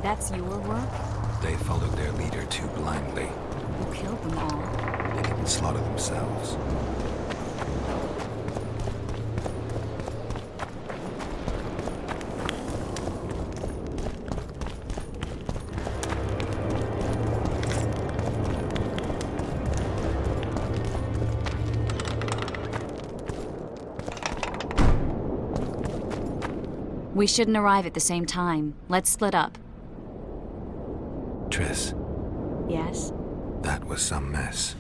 That's your work? They followed their leader too blindly. You killed them all. They didn't slaughter themselves. We shouldn't arrive at the same time. Let's split up. Triss, Yes? that was some mess.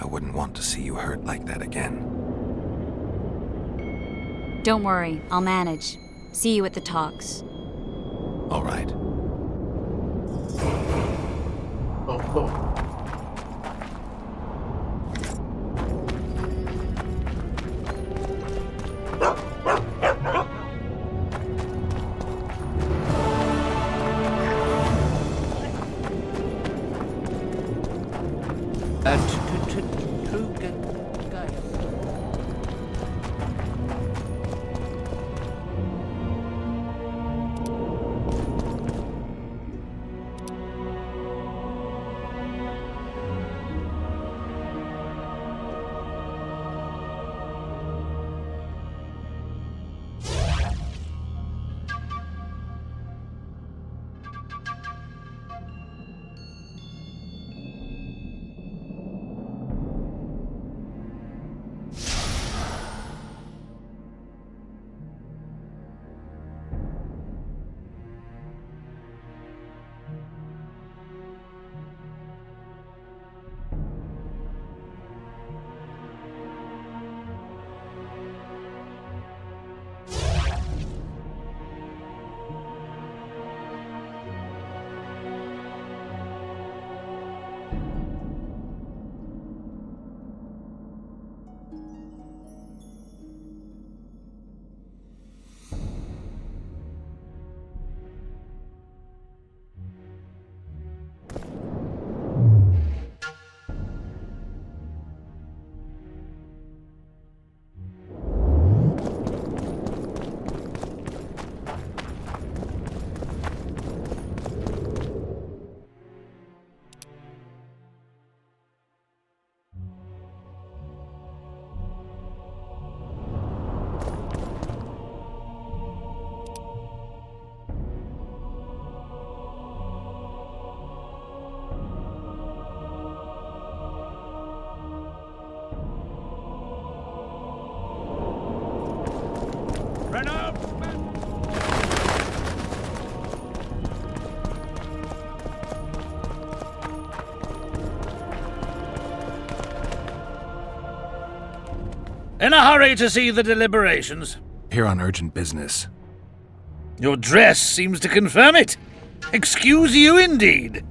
I wouldn't want to see you hurt like that again. Don't worry, I'll manage. See you at the talks. All right. In a hurry to see the deliberations. Here on urgent business. Your dress seems to confirm it. Excuse you indeed.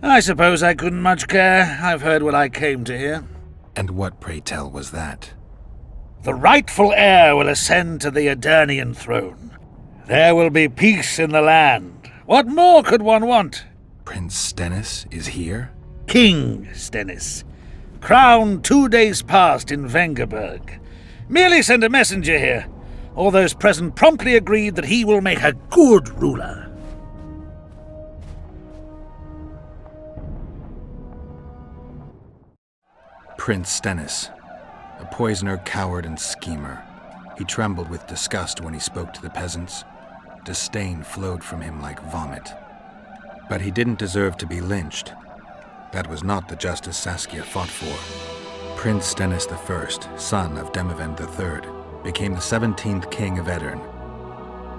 I suppose I couldn't much care. I've heard what I came to hear. And what, pray tell, was that? The rightful heir will ascend to the Aedirnian throne. There will be peace in the land. What more could one want? Prince Stennis is here? King Stennis. Crowned 2 days past in Vengerberg. Merely send a messenger here. All those present promptly agreed that he will make a good ruler. Prince Stennis. A poisoner, coward, and schemer. He trembled with disgust when he spoke to the peasants. Disdain flowed from him like vomit. But he didn't deserve to be lynched. That was not the justice Saskia fought for. Prince Stennis I, son of Demavend III, became the 17th king of Aedirn.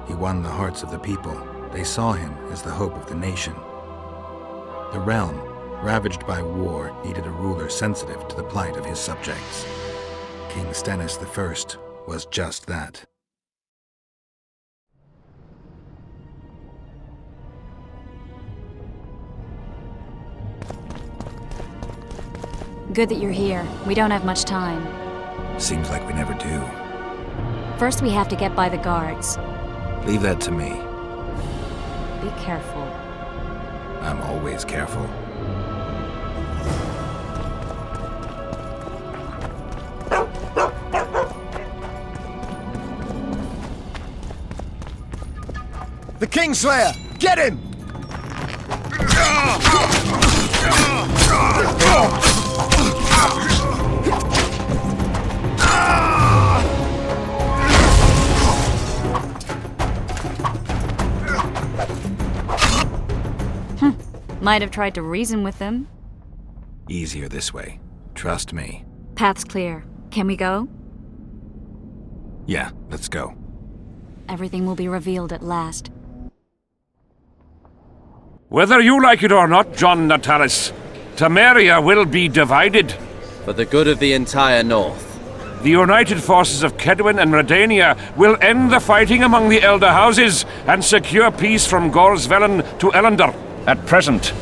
He won the hearts of the people. They saw him as the hope of the nation. The realm, ravaged by war, needed a ruler sensitive to the plight of his subjects. King Stennis I was just that. Good that you're here. We don't have much time. Seems like we never do. First we have to get by the guards. Leave that to me. Be careful. I'm always careful. The Kingslayer! Get him! Might have tried to reason with them. Easier this way. Trust me. Path's clear. Can we go? Yeah, let's go. Everything will be revealed at last. Whether you like it or not, John Natalis, Temeria will be divided. For the good of the entire North. The united forces of Kedwin and Redania will end the fighting among the Elder Houses and secure peace from Gorsvelen to Ellender. At present,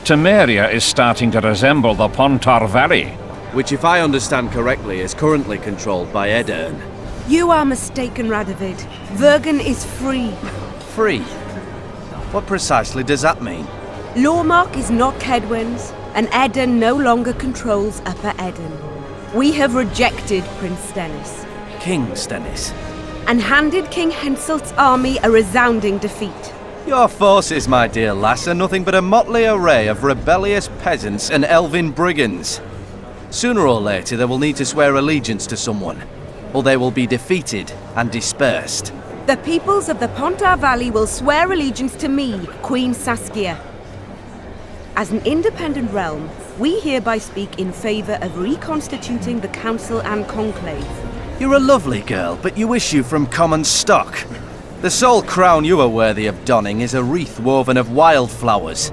Temeria is starting to resemble the Pontar Valley. Which, if I understand correctly, is currently controlled by Edirn. You are mistaken, Radovid. Vergen is free. Free? What precisely does that mean? Lormark is not Kedwin's, and Edirn no longer controls Upper Edirn. We have rejected Prince Stennis. King Stennis? And handed King Henselt's army a resounding defeat. Your forces, my dear lass, are nothing but a motley array of rebellious peasants and elven brigands. Sooner or later, they will need to swear allegiance to someone, or they will be defeated and dispersed. The peoples of the Pontar Valley will swear allegiance to me, Queen Saskia. As an independent realm, we hereby speak in favor of reconstituting the Council and Conclave. You're a lovely girl, but you issue from common stock. The sole crown you are worthy of donning is a wreath woven of wildflowers.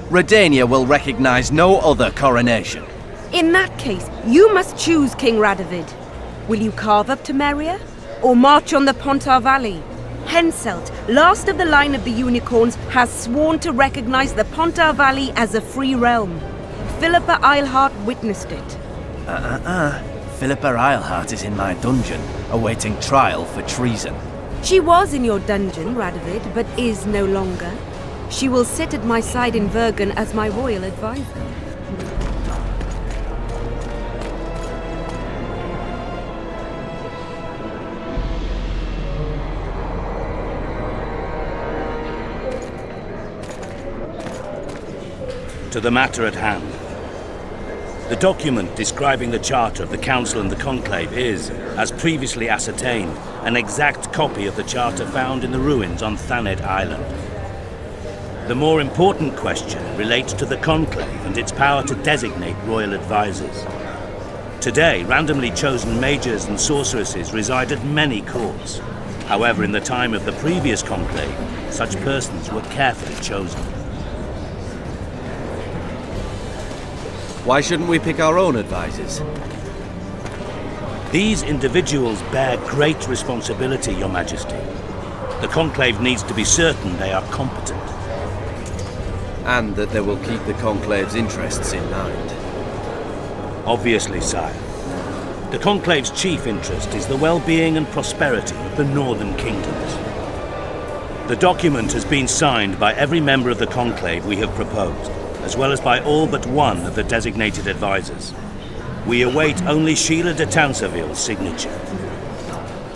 Redania will recognize no other coronation. In that case, you must choose, King Radovid. Will you carve up Temeria, or march on the Pontar Valley? Henselt, last of the line of the Unicorns, has sworn to recognize the Pontar Valley as a free realm. Philippa Eilhart witnessed it. Philippa Eilhart is in my dungeon, awaiting trial for treason. She was in your dungeon, Radovid, but is no longer. She will sit at my side in Vergen as my royal advisor. To the matter at hand. The document describing the charter of the Council and the Conclave is, as previously ascertained, an exact copy of the charter found in the ruins on Thanet Island. The more important question relates to the Conclave and its power to designate royal advisors. Today, randomly chosen mages and sorceresses reside at many courts. However, in the time of the previous Conclave, such persons were carefully chosen. Why shouldn't we pick our own advisors? These individuals bear great responsibility, Your Majesty. The Conclave needs to be certain they are competent. And that they will keep the Conclave's interests in mind. Obviously, sire. The Conclave's chief interest is the well-being and prosperity of the Northern Kingdoms. The document has been signed by every member of the Conclave we have proposed, as well as by all but one of the designated advisors. We await only Sheila de Tansarville's signature.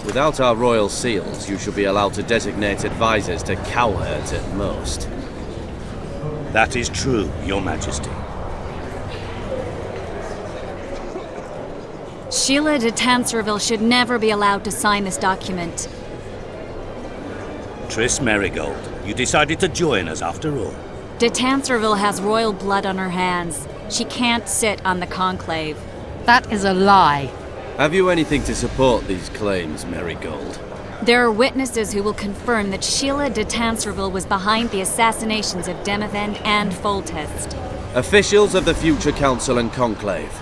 Without our royal seals, you should be allowed to designate advisors to cowherds at most. That is true, Your Majesty. Sheila de Tansarville should never be allowed to sign this document. Triss Merigold, you decided to join us after all. De Tansarville has royal blood on her hands. She can't sit on the Conclave. That is a lie. Have you anything to support these claims, Merigold? There are witnesses who will confirm that Sheila de Tansarville was behind the assassinations of Demavend and Foltest. Officials of the future Council and Conclave.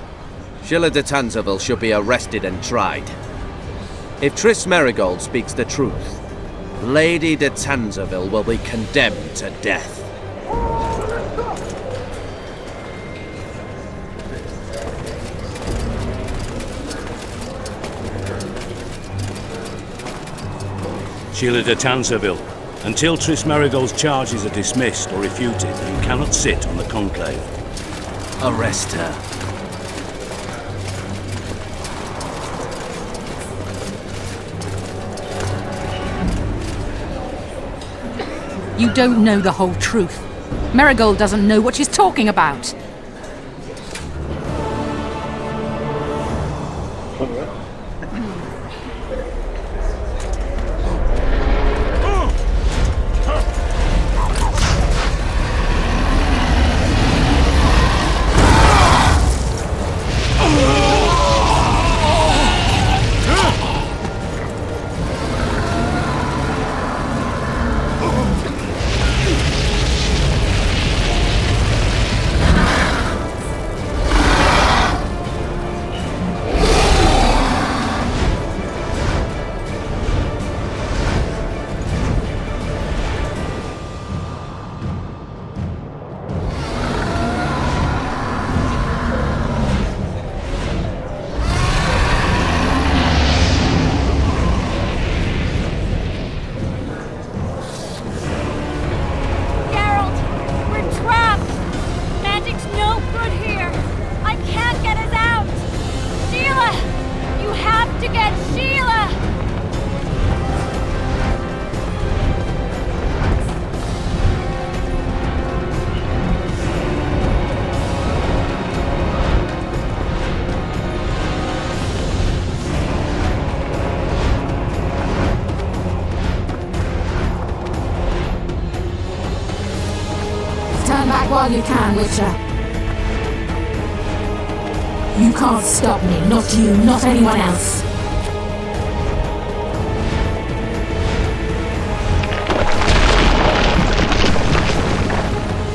Sheila de Tansarville should be arrested and tried. If Triss Merigold speaks the truth, Lady de Tansarville will be condemned to death. Sheila de Tansarville, until Triss Merigold's charges are dismissed or refuted, you cannot sit on the Conclave. Arrest her. You don't know the whole truth. Marigold doesn't know what she's talking about. Geralt, we're trapped! Magic's no good here! I can't get us out! Sheila! You have to get Sheila! Turn back while you can, Witcher. You can't stop me, not you, not anyone else.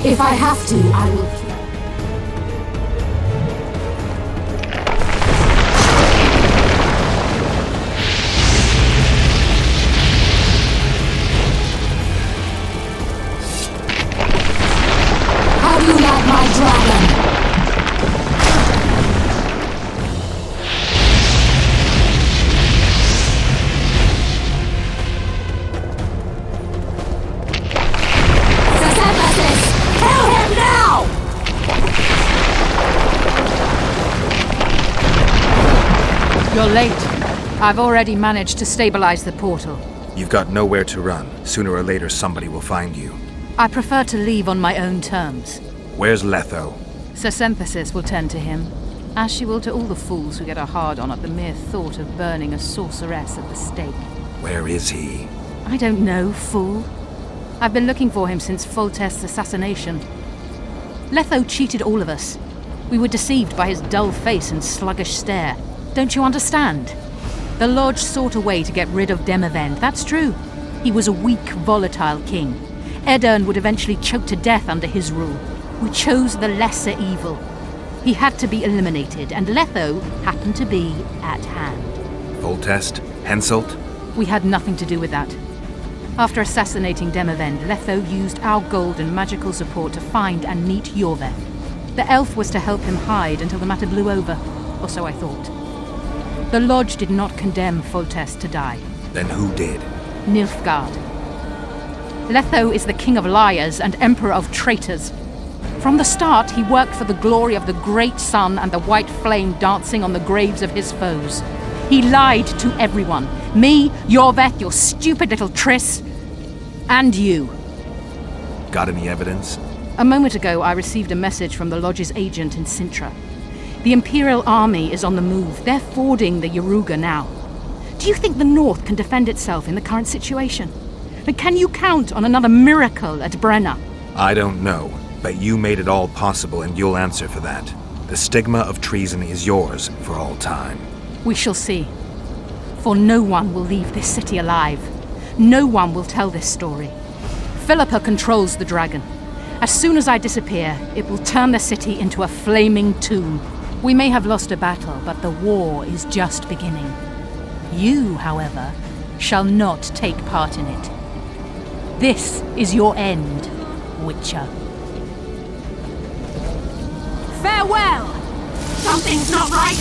If I have to, I will kill. How do you like my dragon? Kill him now! You're late. I've already managed to stabilize the portal. You've got nowhere to run. Sooner or later, somebody will find you. I prefer to leave on my own terms. Where's Letho? Synthesis will tend to him, as she will to all the fools who get a hard-on at the mere thought of burning a sorceress at the stake. Where is he? I don't know, fool. I've been looking for him since Foltest's assassination. Letho cheated all of us. We were deceived by his dull face and sluggish stare. Don't you understand? The Lodge sought a way to get rid of Demavend, that's true. He was a weak, volatile king. Edirn would eventually choke to death under his rule. We chose the lesser evil. He had to be eliminated, and Letho happened to be at hand. Foltest? Henselt? We had nothing to do with that. After assassinating Demavend, Letho used our gold and magical support to find and meet Yorveth. The elf was to help him hide until the matter blew over, or so I thought. The Lodge did not condemn Foltest to die. Then who did? Nilfgaard. Letho is the king of liars and emperor of traitors. From the start, he worked for the glory of the great sun and the white flame dancing on the graves of his foes. He lied to everyone. Me, Yorveth, your stupid little Triss, and you. Got any evidence? A moment ago, I received a message from the Lodge's agent in Sintra. The Imperial Army is on the move. They're fording the Yaruga now. Do you think the North can defend itself in the current situation? And can you count on another miracle at Brenna? I don't know, but you made it all possible and you'll answer for that. The stigma of treason is yours for all time. We shall see. For no one will leave this city alive. No one will tell this story. Philippa controls the dragon. As soon as I disappear, it will turn the city into a flaming tomb. We may have lost a battle, but the war is just beginning. You, however, shall not take part in it. This is your end, Witcher. Farewell! Something's not right!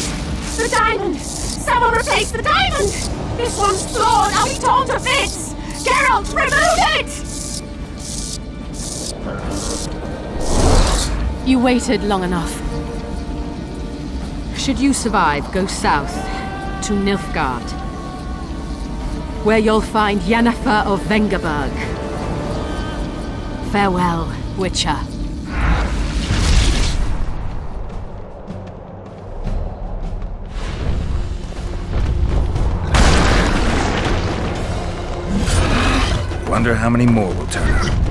The diamond! Someone replace the diamond! This one's flawed! I'll be torn to bits! Geralt, remove it! You waited long enough. Should you survive, go south to Nilfgaard, where you'll find Yennefer of Vengerberg. Farewell, Witcher. Wonder how many more will turn up.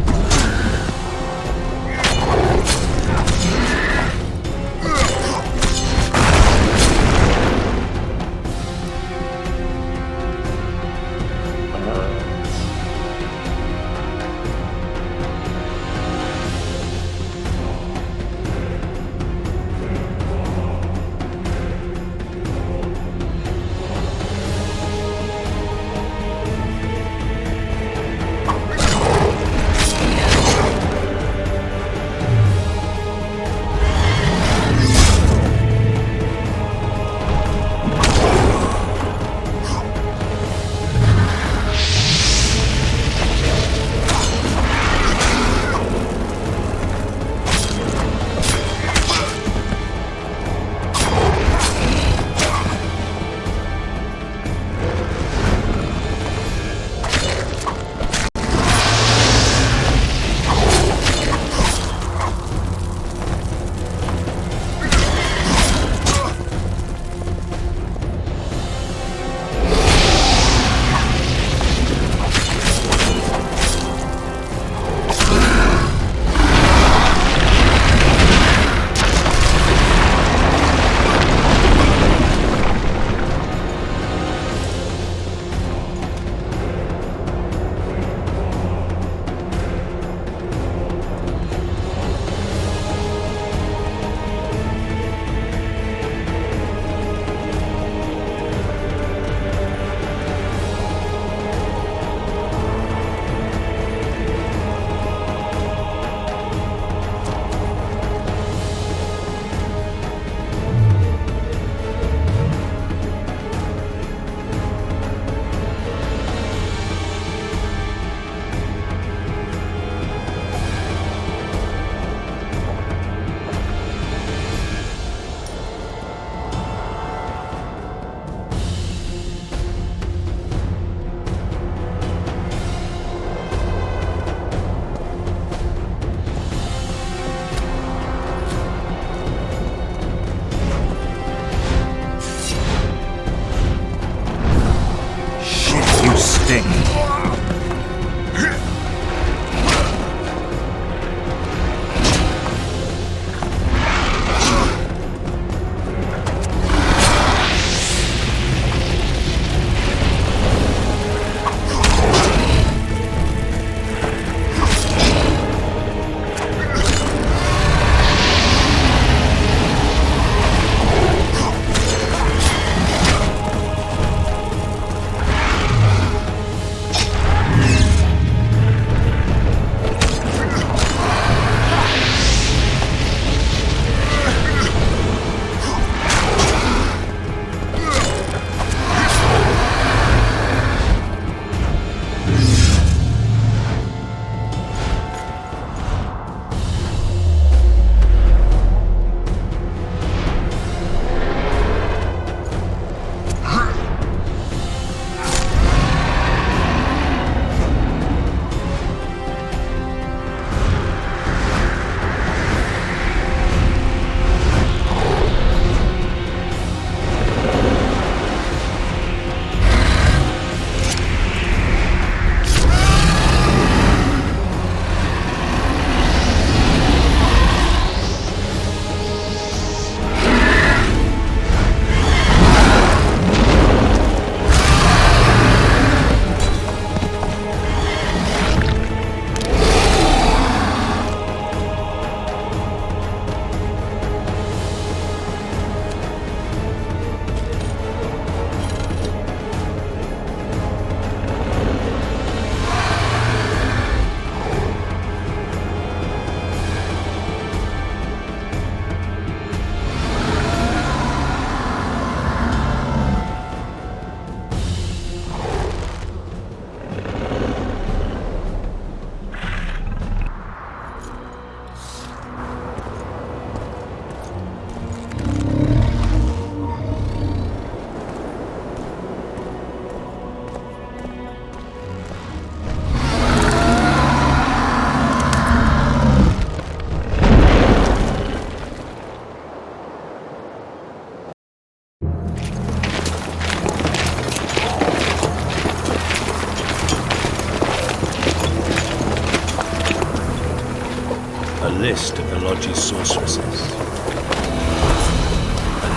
A list of the Lodge's sorceresses. A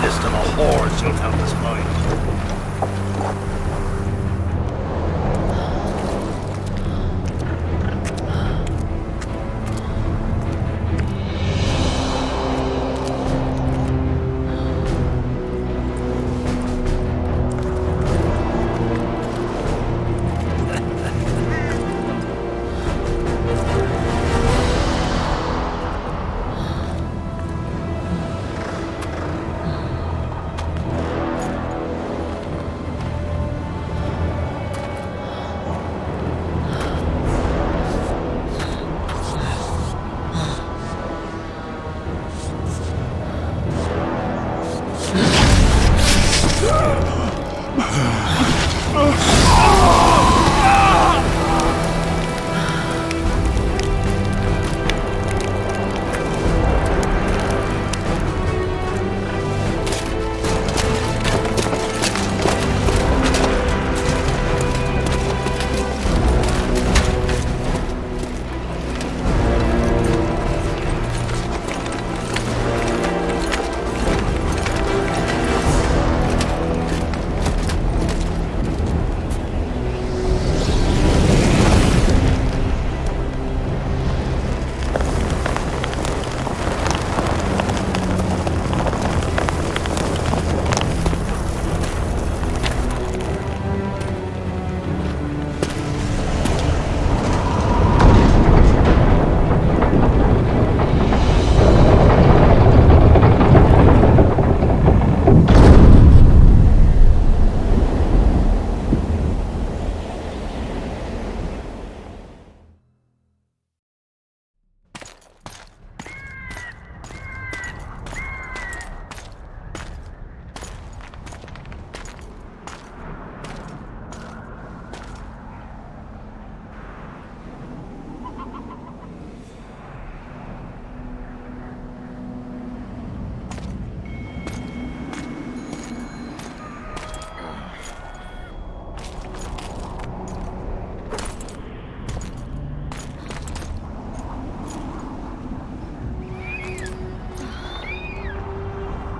list of the whores you'll help us find.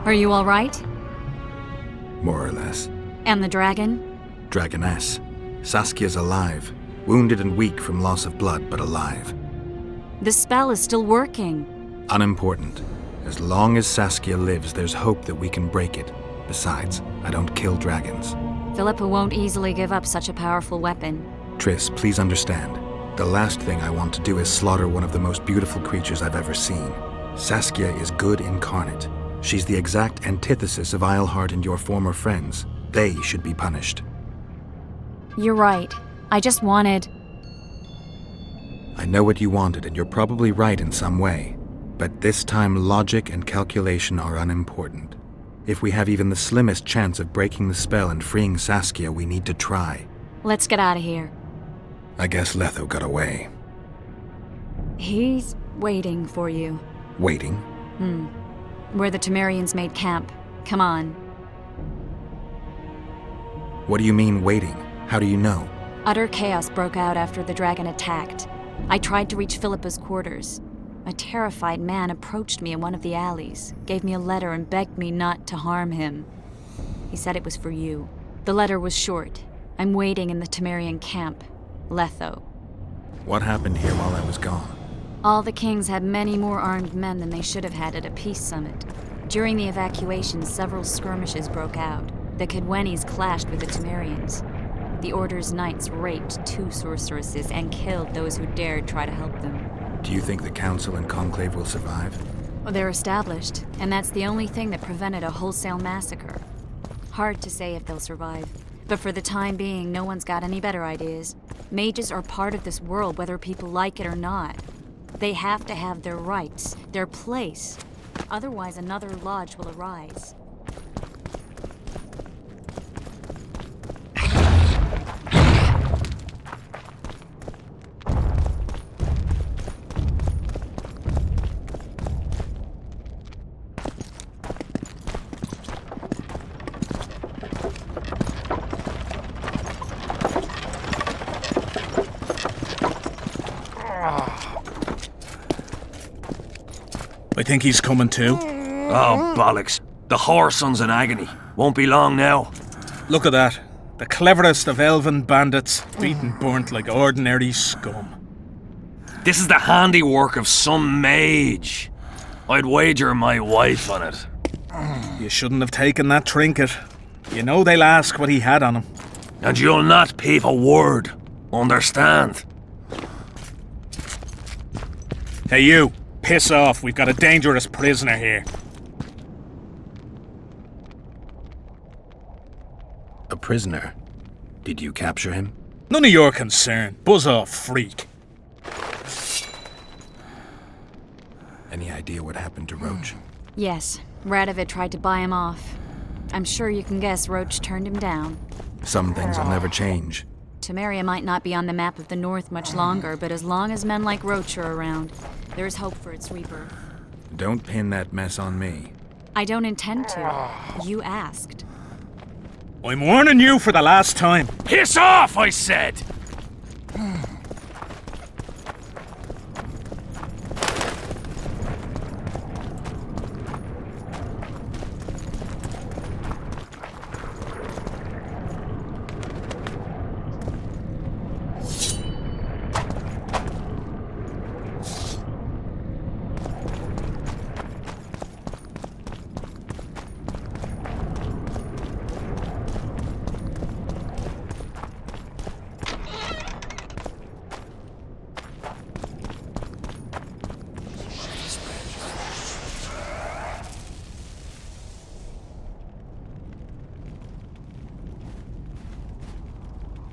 Are you all right? More or less. And the dragon? Dragoness. Saskia's alive. Wounded and weak from loss of blood, but alive. The spell is still working. Unimportant. As long as Saskia lives, there's hope that we can break it. Besides, I don't kill dragons. Philippa won't easily give up such a powerful weapon. Triss, please understand. The last thing I want to do is slaughter one of the most beautiful creatures I've ever seen. Saskia is good incarnate. She's the exact antithesis of Eilhart and your former friends. They should be punished. You're right. I just wanted... I know what you wanted, and you're probably right in some way. But this time, logic and calculation are unimportant. If we have even the slimmest chance of breaking the spell and freeing Saskia, we need to try. Let's get out of here. I guess Letho got away. He's waiting for you. Waiting? Where the Temerians made camp. Come on. What do you mean, waiting? How do you know? Utter chaos broke out after the dragon attacked. I tried to reach Philippa's quarters. A terrified man approached me in one of the alleys, gave me a letter and begged me not to harm him. He said it was for you. The letter was short. I'm waiting in the Temerian camp. Letho. What happened here while I was gone? All the kings had many more armed men than they should have had at a peace summit. During the evacuation, several skirmishes broke out. The Cadwenis clashed with the Temerians. The Order's knights raped 2 sorceresses and killed those who dared try to help them. Do you think the Council and Conclave will survive? Well, they're established, and that's the only thing that prevented a wholesale massacre. Hard to say if they'll survive. But for the time being, no one's got any better ideas. Mages are part of this world, whether people like it or not. They have to have their rights, their place. Otherwise, another lodge will arise. I think he's coming too. Oh, bollocks. The whoreson's in agony. Won't be long now. Look at that. The cleverest of elven bandits, beaten burnt like ordinary scum. This is the handiwork of some mage. I'd wager my wife on it. You shouldn't have taken that trinket. You know they'll ask what he had on him. And you'll not peep a word. Understand? Hey you, piss off. We've got a dangerous prisoner here. A prisoner? Did you capture him? None of your concern. Buzz off, freak. Any idea what happened to Roach? Yes, Radovid tried to buy him off. I'm sure you can guess Roach turned him down. Some things will never change. Temeria might not be on the map of the North much longer, but as long as men like Roach are around, there's hope for its rebirth. Don't pin that mess on me. I don't intend to. You asked. I'm warning you for the last time. Piss off, I said!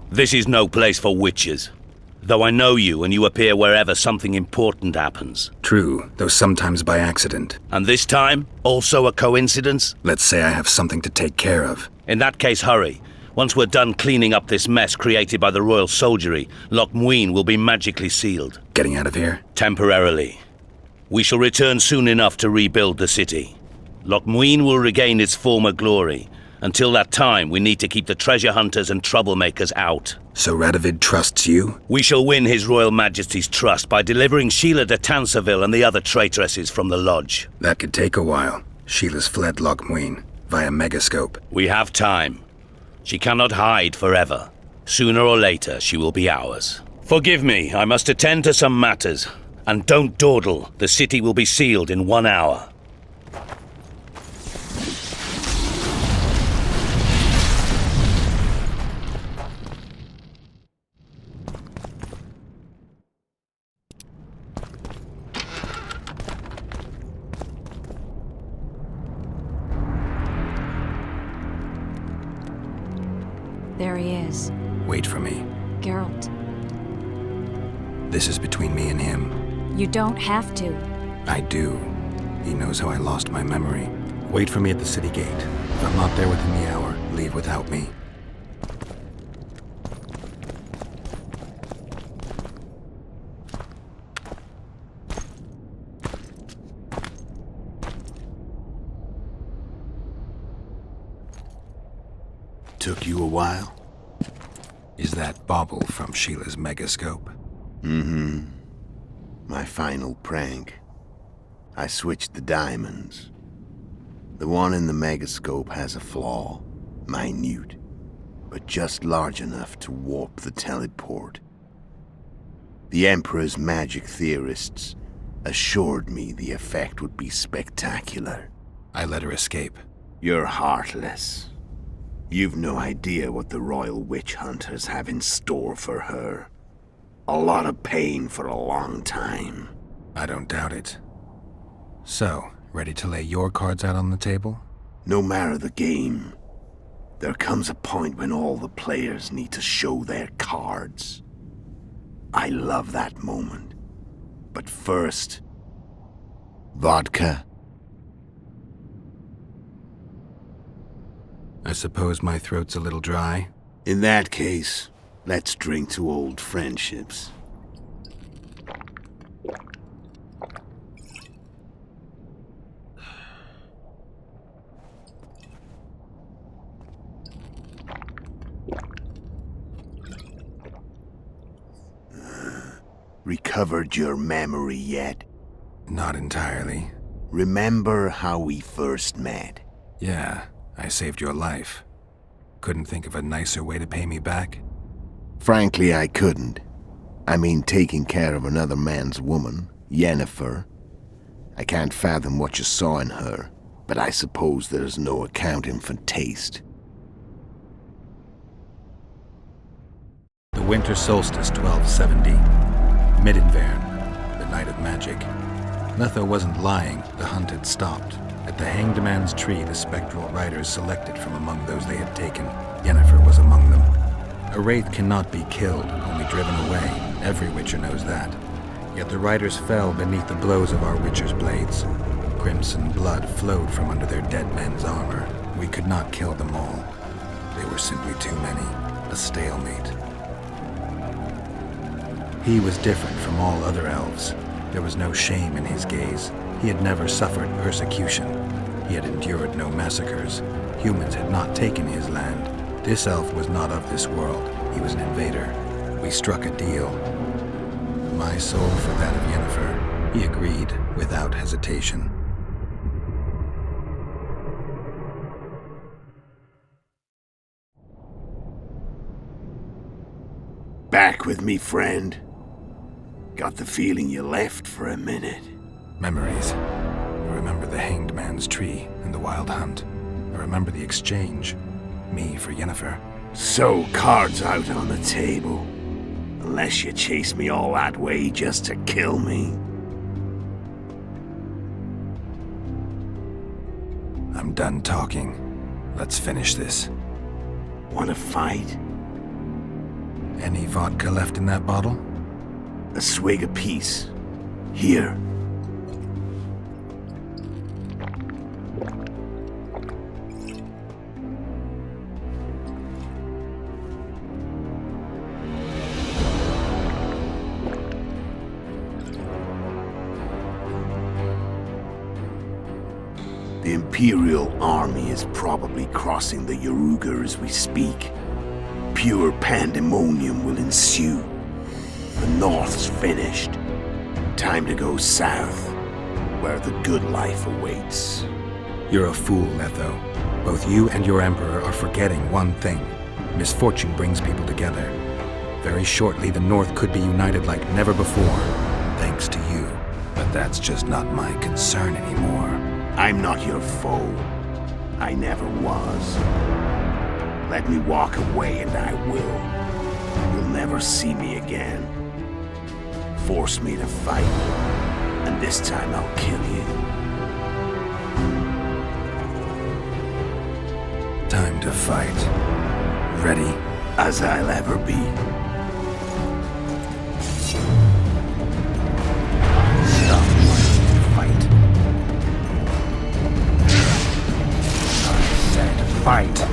This is no place for witches. Though I know you and you appear wherever something important happens. True, though sometimes by accident. And this time, also a coincidence? Let's say I have something to take care of. In that case, hurry. Once we're done cleaning up this mess created by the Royal Soldiery, Loch Muin will be magically sealed. Getting out of here? Temporarily. We shall return soon enough to rebuild the city. Loch Muin will regain its former glory. Until that time, we need to keep the treasure hunters and troublemakers out. So Radovid trusts you? We shall win His Royal Majesty's trust by delivering Sheila de Tansarville and the other traitresses from the lodge. That could take a while. Sheila's fled Loch Muin via Megascope. We have time. She cannot hide forever. Sooner or later, she will be ours. Forgive me, I must attend to some matters. And don't dawdle. The city will be sealed in 1 hour. There he is. Wait for me. Geralt. This is between me and him. You don't have to. I do. He knows how I lost my memory. Wait for me at the city gate. If I'm not there within the hour, leave without me. Took you a while? Is that bauble from Sheila's Megascope? Mm-hmm. My final prank. I switched the diamonds. The one in the Megascope has a flaw. Minute. But just large enough to warp the teleport. The Emperor's magic theorists assured me the effect would be spectacular. I let her escape. You're heartless. You've no idea what the Royal Witch Hunters have in store for her. A lot of pain for a long time. I don't doubt it. So, ready to lay your cards out on the table? No matter the game, there comes a point when all the players need to show their cards. I love that moment. But first, vodka. I suppose my throat's a little dry. In that case, let's drink to old friendships. Recovered your memory yet? Not entirely. Remember how we first met? Yeah, I saved your life. Couldn't think of a nicer way to pay me back? Frankly, I couldn't. I mean, taking care of another man's woman, Yennefer. I can't fathom what you saw in her, but I suppose there's no accounting for taste. The winter solstice 1270. Midinvern, the night of magic. Letho wasn't lying, the hunt had stopped. At the Hanged Man's Tree, the spectral riders selected from among those they had taken. Yennefer was among them. A wraith cannot be killed, only driven away. Every witcher knows that. Yet the riders fell beneath the blows of our witcher's blades. Crimson blood flowed from under their dead men's armor. We could not kill them all. They were simply too many. A stalemate. He was different from all other elves. There was no shame in his gaze. He had never suffered persecution. He had endured no massacres. Humans had not taken his land. This elf was not of this world. He was an invader. We struck a deal. My soul for that of Yennefer. He agreed without hesitation. Back with me, friend. Got the feeling you left for a minute. Memories. I remember the Hanged Man's Tree and the Wild Hunt. I remember the exchange. Me for Yennefer. So, cards out on the table. Unless you chase me all that way just to kill me. I'm done talking. Let's finish this. Want to fight? Any vodka left in that bottle? A swig apiece. Here. The Imperial army is probably crossing the Yaruger as we speak. Pure pandemonium will ensue. The North's finished. Time to go south, where the good life awaits. You're a fool, Letho. Both you and your Emperor are forgetting one thing. Misfortune brings people together. Very shortly, the North could be united like never before, thanks to you. But that's just not my concern anymore. I'm not your foe. I never was. Let me walk away and I will. You'll never see me again. Force me to fight, and this time I'll kill you. Time to fight. Ready? As I'll ever be. Stop wanting to fight. I said fight.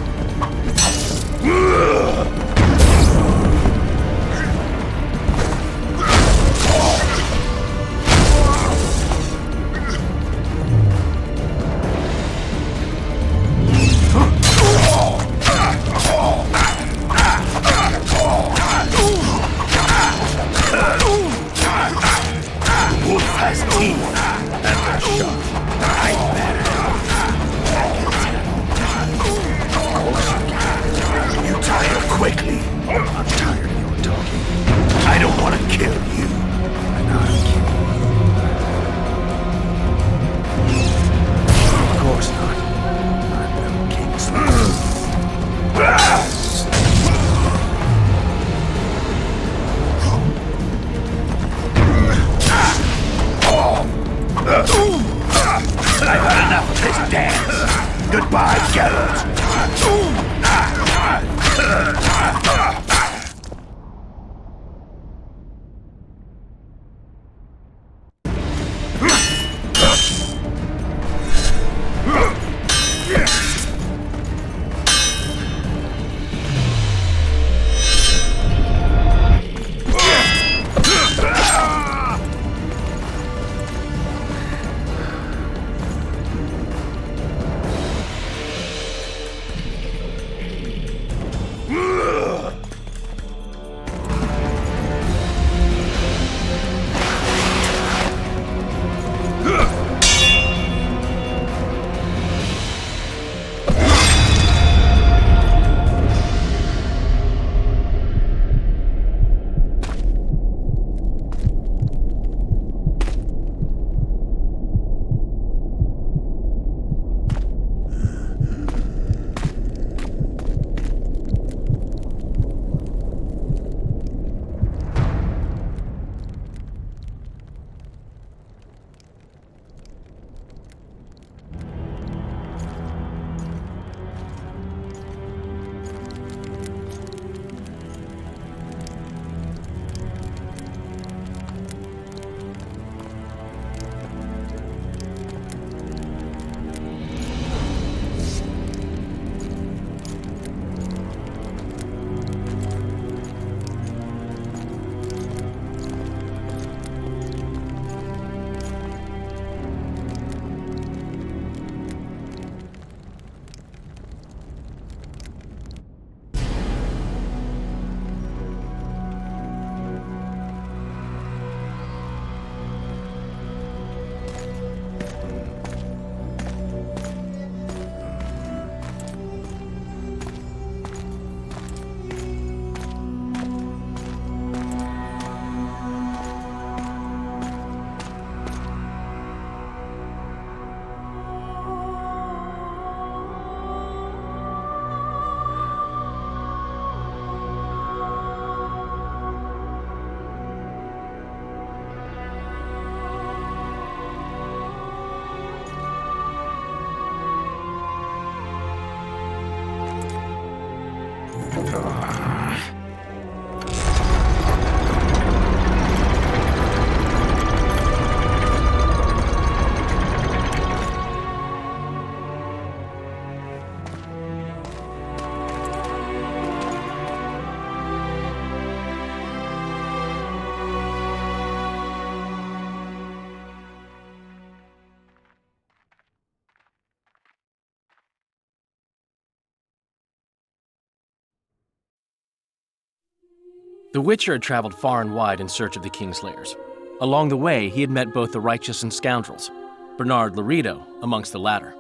The Witcher had traveled far and wide in search of the Kingslayers. Along the way, he had met both the righteous and scoundrels, Bernard Laredo amongst the latter.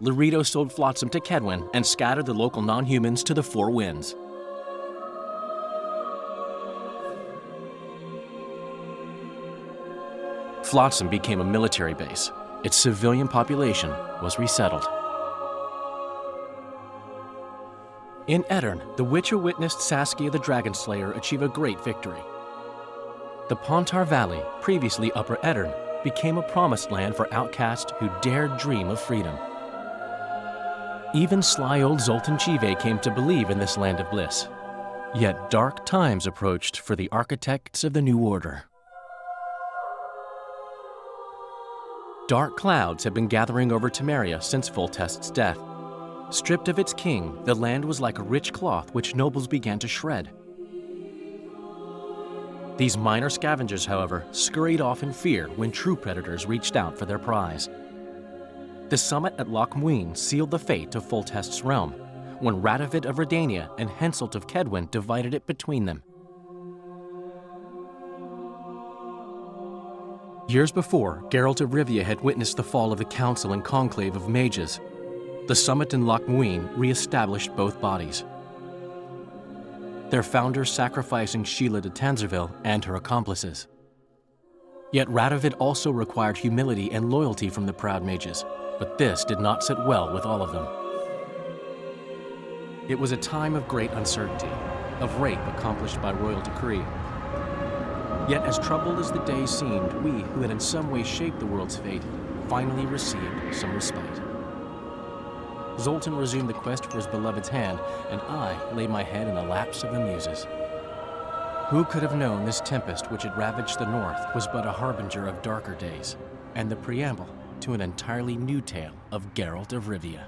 Laredo sold Flotsam to Kedwin and scattered the local non-humans to the four winds. Flotsam became a military base. Its civilian population was resettled. In Aedirn, the Witcher witnessed Saskia the Dragonslayer achieve a great victory. The Pontar Valley, previously Upper Aedirn, became a promised land for outcasts who dared dream of freedom. Even sly old Zoltan Chive came to believe in this land of bliss. Yet dark times approached for the architects of the New Order. Dark clouds had been gathering over Temeria since Foltest's death. Stripped of its king, the land was like a rich cloth which nobles began to shred. These minor scavengers, however, scurried off in fear when true predators reached out for their prize. The summit at Loch Muin sealed the fate of Foltest's realm, when Radovid of Redania and Henselt of Kedwin divided it between them. Years before, Geralt of Rivia had witnessed the fall of the Council and Conclave of Mages. The summit in Loch Muin re-established both bodies, their founders sacrificing Sheila de Tanzerville and her accomplices. Yet Radovid also required humility and loyalty from the proud mages, but this did not sit well with all of them. It was a time of great uncertainty, of rape accomplished by royal decree. Yet as troubled as the days seemed, we, who had in some way shaped the world's fate, finally received some respite. Zoltan resumed the quest for his beloved's hand, and I laid my head in the laps of the muses. Who could have known this tempest which had ravaged the north was but a harbinger of darker days, and the preamble to an entirely new tale of Geralt of Rivia.